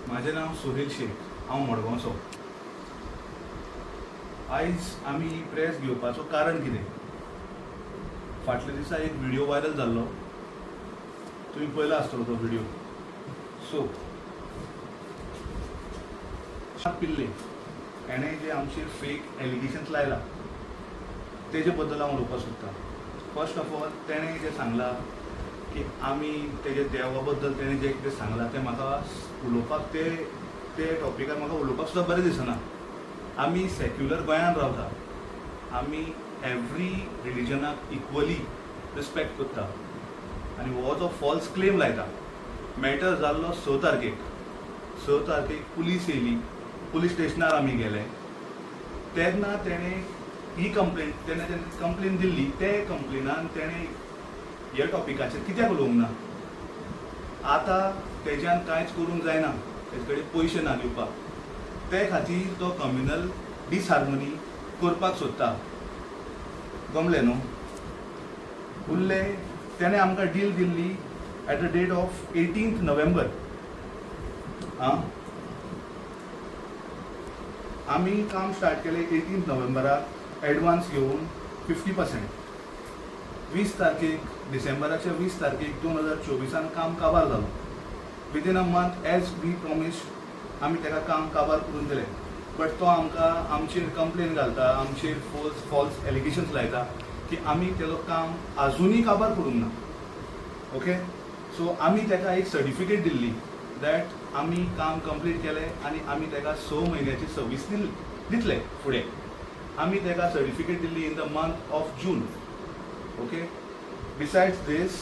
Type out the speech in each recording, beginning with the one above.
माझे नाव सुनील शेख, हांव मडगांवचो। आयज आमी प्रेस घेवपाचो कारण कितें? फाटल्या दिसा एक व्हिडिओ वायरल जाल्लो, तुमी पळयलो आसतलो तो व्हिडिओ। सो पिल्ले एणे जे आमचेर फेक एलिगेशन्स लायला तेजे बद्दल हांव उलोवपाक सोदतां। फर्स्ट ऑफ ऑल तेणें जें सांगलां की आमी तेजे देवा बद्दल तेणें जें कितें सांगलां तें म्हाका उलोवपाक ते टॉपिकार म्हाका उलोवपाक सुद्दां बरें दिसना। आमी सेक्युलर गोंयान रावता, आमी एवरी रिलिजनाक इक्वली रिस्पेक्ट करता आनी हो जो फॉल्स क्लेम लायता मॅटर जाल्लो 6 तारखेक पुलीस येयली, पुलीस स्टेशनार आमी गेले। तेन्ना तेणें ही कंप्लेन दिल्ली, ते कंप्लेनान तेणें ह्या टॉपिकाचेर कित्याक उलोवंक ना? आतां तेज्यान कांयच करूंक जायना, तेजे कडेन पयशे ना दिवपाक, ते खातीर तो कम्युनल डिसहार्मनी करपाक सोदता। गमलें न्हू? उरलें तेणें आमकां डील दिल्ली at the date of 18 November. आमी काम स्टार्ट केलें 18 नोव्हेंबराक एडवान्स घेवन 50%। 20 तारखेक डिसेंबराच्या 20 तारखेक 2024 काम काबार जालो। Within a month as we promised आमी तेका काम काबार करून दिलें। बट तो आमकां आमचेर कंप्लेन घालता, आमचेर फॉल्स एलिगेशन्स लायता की आमी तेजो काम आजुनूय काबार करूंक ना। ओके, सो आमी तेका एक सर्टिफिकेट दिल्ली दॅट आमी काम कंप्लीट केलें आनी आमी तेका 6 म्हयन्याची सर्वीस दितले फुडें। आमी तेका certificate Delhi in the month of June. Okay, besides this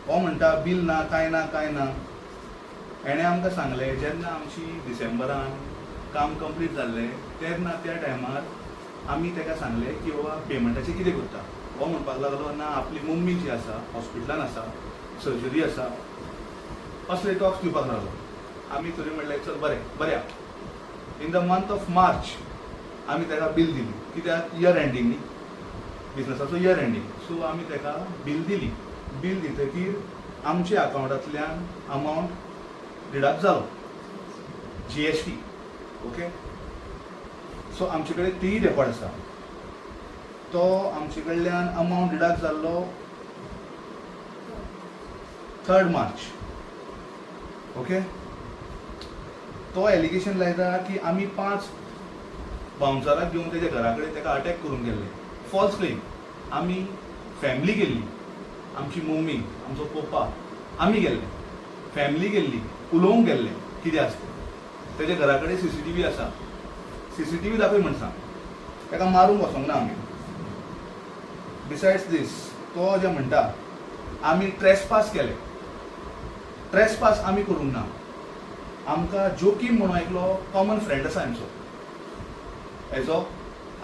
हो म्हणटा बील ना, कांय ना। एणें आमकां सांगलें जेन्ना आमची डिसेंबरान काम कंप्लीट जाल्लें तेन्ना त्या टायमार आमी तेका सांगलें की बाबा पेमेंटाचें कितें करता? हो म्हणपाक लागलो ना, आपली मम्मी जी आसा हॉस्पिटलान आसा, सर्जरी आसा, असले टॉक्स दिवपाक लागलो। आमी तरी म्हणलें चल बरें। In the month of March आमी तेका बील दिली, कित्याक इयर एंडींग न्ही, बिजनसाचो इयर एंडींग। सो आमी तेका बील दिली। बील दितकीर आमच्या अकावंटांतल्यान अमावंट डिडक्ट जालो, GST। ओके, सो आमचे कडेन तेय रेकॉर्ड आसा। तो आमचे कडल्यान अमावंट डिडक्ट जाल्लो 3 मार्च। ओके, तो एलिगेशन लायता की आमी 5 बाउन्सराक घेवन तेज्या घरा कडेन तेका अटॅक करून गेल्ले। False claim. आमी फॅमिली गेल्ली, आमची मम्मी, आमचो पप्पा, आमी गेल्ले, फॅमिली गेल्ली, उलोवंक गेल्ले कितें आसता तेज्या घरा कडेन CCTV आसा, CCTV दाखय म्हण सांग, तेका मारूंक वचोंक ना आमी। बिसायड्स दीस तो जें म्हणटा आमी ट्रेसपास केले, ट्रेसपास आमी करूंक ना। आमकां जोकीम म्हणून एकलो कॉमन फ्रेंड आसा आमचो, हेजो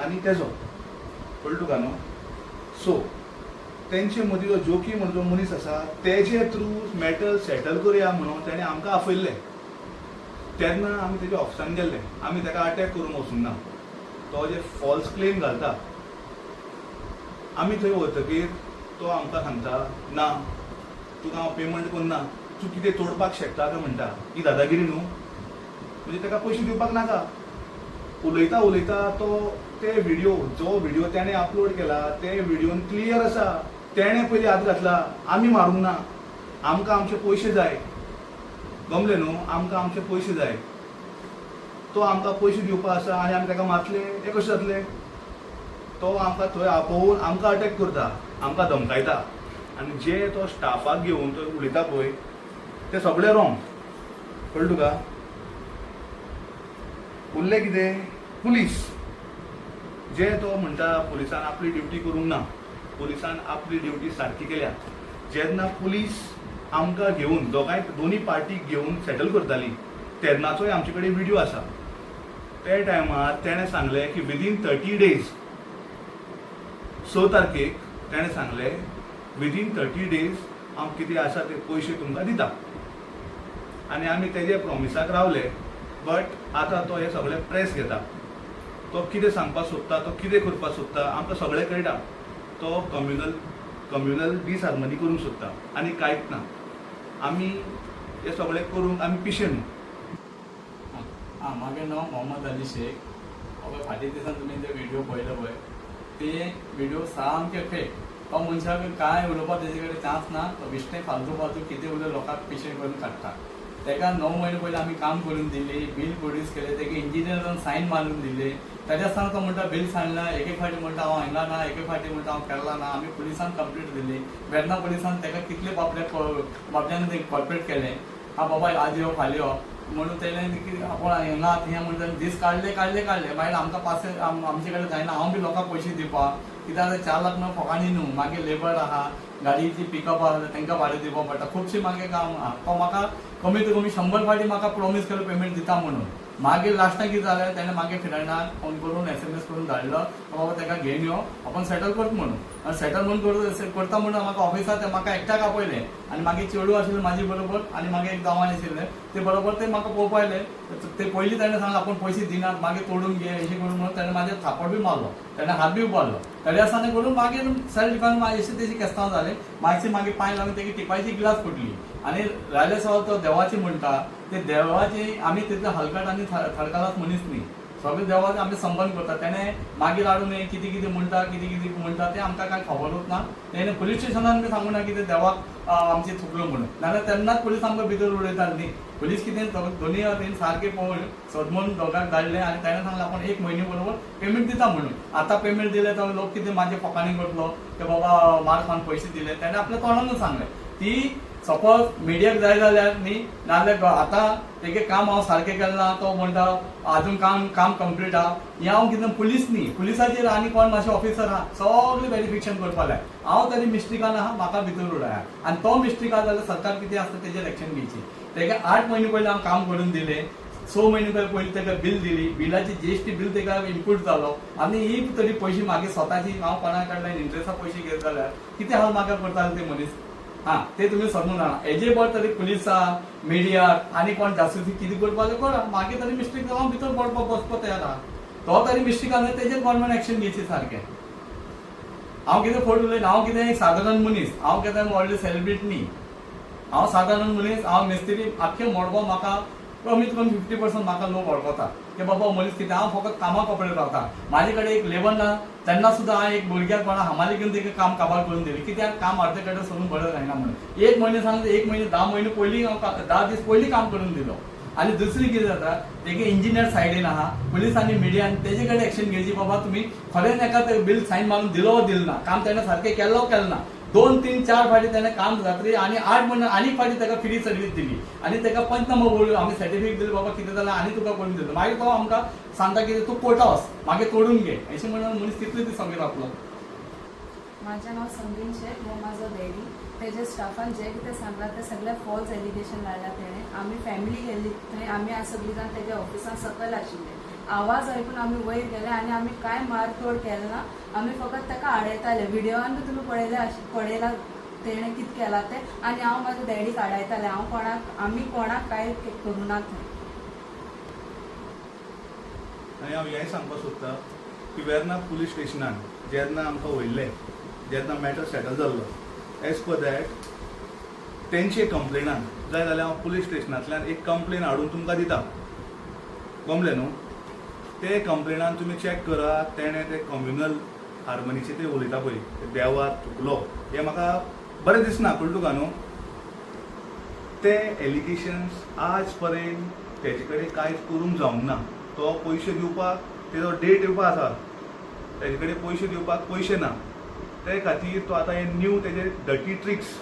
आनी तेजो, कळ्ळें तुका न्हू? सो तेंचे मदीं जो जोकीम म्हणून जो मनीस आसा तेजे थ्रू मॅटर सेटल करुया म्हणून तेणें आमकां आपयल्लें। तेन्ना आमी तेज्या ऑफिसान गेल्ले, आमी तेका अटॅक करूंक वचूंक ना। तो जे फॉल्स क्लेम घालता, आमी थंय वतकीर तो आमकां सांगता ना, तुका हांव पेमेंट करना, तूं कितें तोडपाक शकता काय म्हणटा। ही दादागिरी न्हू? म्हणजे तेका पयशे दिवपाक नाका। उलयता तो ते जो व्हिडिओ तेणें अपलोड केला ते व्हिडिओन क्लियर आसा, तेणें पयलीं हात घातला, आमी मारूंक ना। आमकां आमचे पयशे जाय, गमलें न्हू? आमकां आमचे पयशे जाय। तो आमकां पयशे दिवपा आसा आनी आमी तेका मारतले, हें कशें जातलें? तो आमकां थंय आपोवन आमकां अटॅक करता, आमकां धमकायता आनी जे तो स्टाफाक घेवन थंय उलयता पळय ते सगळें रॉंग, कळ्ळें तुका? उरलें कितें? पुलीस जे तो म्हणटा पुलिसान आपली ड्युटी करूंक ना, पुलिसान आपली ड्युटी सारकी केल्या। जेन्ना पुलीस आमकां घेवन दोनी पार्टीक घेवन सेटल करताली तेन्नाचोय आमचे कडेन व्हिडिओ आसा। ते टायमार तेणें सांगलें की विदीन 30 डेज, 6 तारखेक तेणें सांगलें विदीन 30 डेज हांव कितें आसा ते पयशे तुमकां दिता आनी आमी तेजे प्रॉमिसाक रावले। बट आतां तो हें सगळें प्रेस घेता, तो कितें सांगपाक सोदता, तो कितें करपाक सोदता आमकां सगळें कळटा। तो कम्युनल डिसहार्मनी करूंक सोदता आनी कांयच ना। आमी हें सगळें करूंक आमी पिशे न्हू। म्हाजें नांव मोहम्मद अली शेख. फाटीं दिसान तुमी ते व्हिडिओ पळयलो पळय ते व्हिडिओ सामके फेक. तो मनशाक कांय उलोवपाक तेजे कडेन चान्स ना. तो बिश्टें फालतू फालतू कितें उलय लोकांक पिशें करून काडटा. ताका 9 म्हयने पयलीं आमी काम करून दिली, बील प्रोड्यूस केलें, ताका इंजिनियरान सायन मारून दिली. ताज्या आसतना तो म्हणटा बील सांडला, एक फावटी म्हणटा हांव हांगा ना, एक फावटी म्हणटा हांव केला ना. आमी पुलिसान कंप्लेंट दिली. वेर्ना पुलिसान ताका कितले बाबड्यान कॉर्पोरेट केलें. बाबा आज यो फाल्यां यो म्हणून तेणें आपूण हांगा थंय म्हणटा दीस काडले मागीर आमकां पास आमचे कडेन जायना. हांव बी लोकांक पयशे दिवपाक कित्याक 4 लाख न्हू फकांनी न्हू. मागीर लेबर आहा, गाडयेची पिकअप आहा, तांकां भाडें दिवपाक पडटा. खुबशें मागीर काम आहा. तो म्हाका कमीत कमी 100 फावटी म्हाका प्रॉमीस केलो पेमेंट दिता म्हणून. मागीर लास्टाक कितें जालें तेणें मागीर फ्रेंडाक फोन करून SMS करून धाडलो बाबा ताका घेवन यो आपण सेटल करता म्हणून. आनी सेटलमेंट करता म्हणून म्हाका ऑफिसांत ताका एकट्याक आपयलें. आनी मागीर चेडूं आशिल्लें म्हाजे बरोबर आनी मागीर एक गांवान आशिल्लें ते बरोबर ते म्हाका पळोवपा आयले. ते पयलीं ताणें सांगलें आपूण पयशे दिनात मागीर तोडून घे अशें करून म्हणून ताणें म्हाजेर थापड बी मारलो. ताणें हात बी उबारलो. ताणे आसतना करून मागीर सेल्फ डिफेन्स अशें तेजी केस्तांव जालें. मागीर पांय लागून तेगे टिपायची ग्लास फुटली. आनी रायले सवाल तो देवाची म्हणटा ते देवाची आमी तितले हलकट आनी थडकालात मनीस न्ही. सगळे देवाचे आमी संबंध करता. तेणें मागीर हाडून कितें कितें म्हणटा तें आमकां कांय खबरूच ना. तेणें पुलीस स्टेशनान बी सांगूं ना कितें देवाक आमचें चुकलो म्हणून. नाल्यार तेन्नाच पुलीस आमकां भितर उडयताली न्ही. पुलीस कितें दोनी हातीन सारकें पळोवन सोदमून दोगांक धाडलें आनी ताणें सांगलें आपूण 1 म्हयने बरोबर पेमेंट दिता म्हणून. आतां पेमेंट दिलें तो लोक कितें म्हाजे फकांनी करतलो ते बाबा मार खावन पयशे दिले. ताणें आपल्या तोंडानूच सांगलें. ती सपोज मिडियाक जाय जाल्यार न्ही नाल्यार आतां तेगे काम हांव सारकें केलें ना तो म्हणटा आजून काम कंप्लीट आहा. हें हांव कितें पुलीस न्ही. पुलिसाचेर आनी कोण मातशें ऑफिसर आहा सगळें व्हेरिफिकेशन करपा लाय. हांव तरी मिस्टेकान आहा म्हाका भितर उडया. आनी तो मिस्टेक आहा जाल्यार सरकार कितें आसता तेजेर एक्शन घेवची. तेका 8 म्हयने पयलीं हांव काम करून दिलें. 6 म्हयने पयलीं ताका बील दिली. बिलाची GST बील ताका इनपूट जालो. आनी ही तरी पयशे मागीर स्वताची हांव कोणा कडल्यान इंट्रस्टा पयशे घेत जाल्यार कितें हांव म्हाका करताले ते मनीस. ते तुमी समजूं ना. हेजे बरें तरी पुलिसा मिडिया आनी कोण जासूसी कितें करपा जाल्यार करा. मागीर तरी मिस्टेक जावन हांव भितर पडपाक बसपाक तयार आहा. तो तरी मिस्टेक आहा तेजेर गव्हर्नमेंट एक्शन घेवची सारकें. हांव कितें फोट उलयना. हांव कितें सादारण मनीस. हांव केन्ना व्हडले सेलिब्रिटी न्ही. हांव सादारण मनीस. हांव मिस्त्री आख्खे मडगांव म्हाका कमीत कमी 50% म्हाका लोक वळखता की बाबा मनीस कितें. हांव फकत कामाक कपडे रावता. म्हाजे कडेन एक लेबर ना तेन्ना सुद्दां हांवें एक भुरग्याक कोणा हमाली घेवन ताका काम काबार करून दिलें. कित्याक काम अर्दे कडेन सोडून बरें जायना म्हणून. 1 म्हयने सांगलें 1 म्हयने 10 म्हयने पयलीं हांव 10 दीस पयलीं काम करून दिलो. आनी दुसरी कितें जाता तेगे इंजिनियर सायडीन आहा पुलीस आनी मिडियान तेजे कडेन एक्शन घेवची. बाबा तुमी खरें एका बील सायन मारून दिलो वा दिलो ना. काम ताणें सारकें केलो केलें ना. 2, 3, 4 फावटी ताणें काम जातरी आनी 8 म्हयने आनी फावटी ताका फ्री सर्वीस दिली. आनी ताका पंचनामो बोलून आमी सर्टिफिकेट दिलें बाबा कितें जालें आनी तुका करून दिलो. मागीर तो आमकां सांगता की तूं कोर्टा वच मागीर तोडून घे अशें म्हणून मनीस कितले दीस आमगे रावतलो. माझं नाव संगीन शेख हो माझा डॅडी. तेजे स्टाफान जे कितें सांगलां ते सगळे फॉल्स एलिगेशन लायला तेणें. आमी फॅमिली गेल्ली थंय. आमी सगळीं जाण तेज्या ऑफिसान सकयल आशिल्ले. आवाज आयकून आमी वयर गेले आनी आमी कांय मारतोड केलें ना. आमी फकत ताका आडयताले. व्हिडिओवान बी तुमी पळयला तेणें कितें केलां तें. आनी हांव म्हाजो डॅडीक आडायतालें. आमी कोणाक कांय करूं ना थंय. आनी हांव हेंय सांगपाक सोदतां की वेर्ना पुलीस स्टेशनान जेन्ना आमकां वयल्ले जेन्ना मॅटर सेटल जाल्लो एज पर दॅट तेंचे कंप्लेनान जाय जाल्यार हांव पुलीस स्टेशनांतल्यान एक कंप्लेन हाडून तुमकां दिता. गमलें न्हू. ते कंप्लेनान तुमी चॅक करा. तेणें ते कम्युनल हार्मनीचे ते उलयता पळय ते देवाक चुकलो हें म्हाका बरें दिसना. कळ्ळें तुका न्हू. ते एलिगेशन्स आज पर्यंत तेजे कडेन कांयच करूंक जावंक ना. तो पयशे दिवपाक तेजो डेट येवपा आसा. तेजे कडेन पयशे दिवपाक पयशे ना. ते खातीर तो आतां हे न्यू तेजे डर्टी ट्रिक्स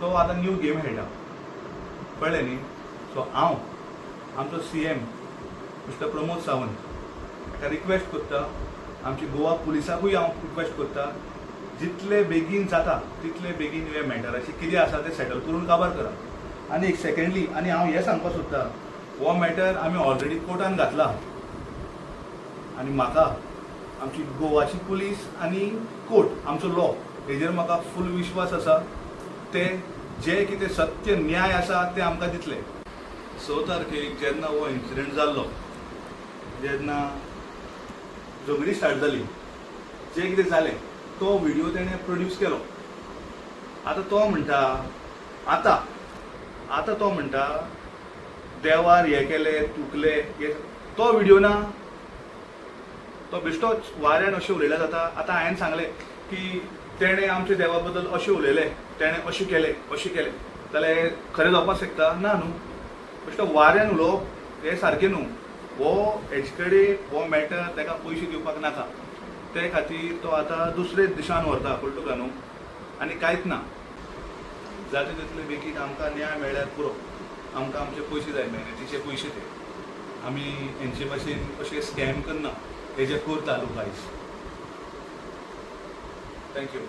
तो आतां न्यू गेम खेळटा. कळ्ळें न्ही. सो हांव आमचो CM मिस्टर प्रमोद सावंत ताका रिक्वेस्ट करता. आमची गोवा पुलिसाकूय हांव रिक्वेस्ट करता जितले बेगीन जाता तितले बेगीन हे मॅटराचेर कितें आसा तें सेटल करून काबार करा. आनी एक सेकंडली आनी हांव हें सांगपाक सोदतां हो मॅटर आमी ऑलरेडी कोर्टान घातला. आनी म्हाका आमची गोवाची पुलीस आनी कोर्ट आमचो लॉ हेजेर म्हाका फूल विश्वास आसा. ते जे कितें सत्य न्याय आसा ते आमकां दितले. 6 तारखेक जेन्ना हो इन्सिडंट जाल्लो जेन्ना झगडी स्टार्ट जाली जे कितें जालें तो व्हिडिओ तेणें प्रोड्यूस केलो. आतां तो म्हणटा आतां तो म्हणटा देवार हे केले तुकले तो व्हिडिओ ना तो बिश्टोच वाऱ्यान अशें उलयला जाता. आतां हांवें सांगलें की तेणें आमच्या देवा बद्दल अशें उलयलें, तेणें अशें केलें जाल्यार खरें जावपाक शकता ना न्हू. बेश्टो वाऱ्यान उलोवप हें सारकें न्हू. हो हेजे कडेन हो मॅटर ताका पयशे दिवपाक नाका, ते खातीर तो आतां दुसरे दिशान व्हरता कळटलो काय न्हू. आनी कांयच ना, जाता तितले बेगीन आमकां न्याय मेळ्ळ्यार पुरो. आमकां आमचे पयशे जाय मेहनतीचे पयशे ते. आमी हेंचे भाशेन अशे स्कॅम करना, हेजे करता लोक आयज. थँक्यू.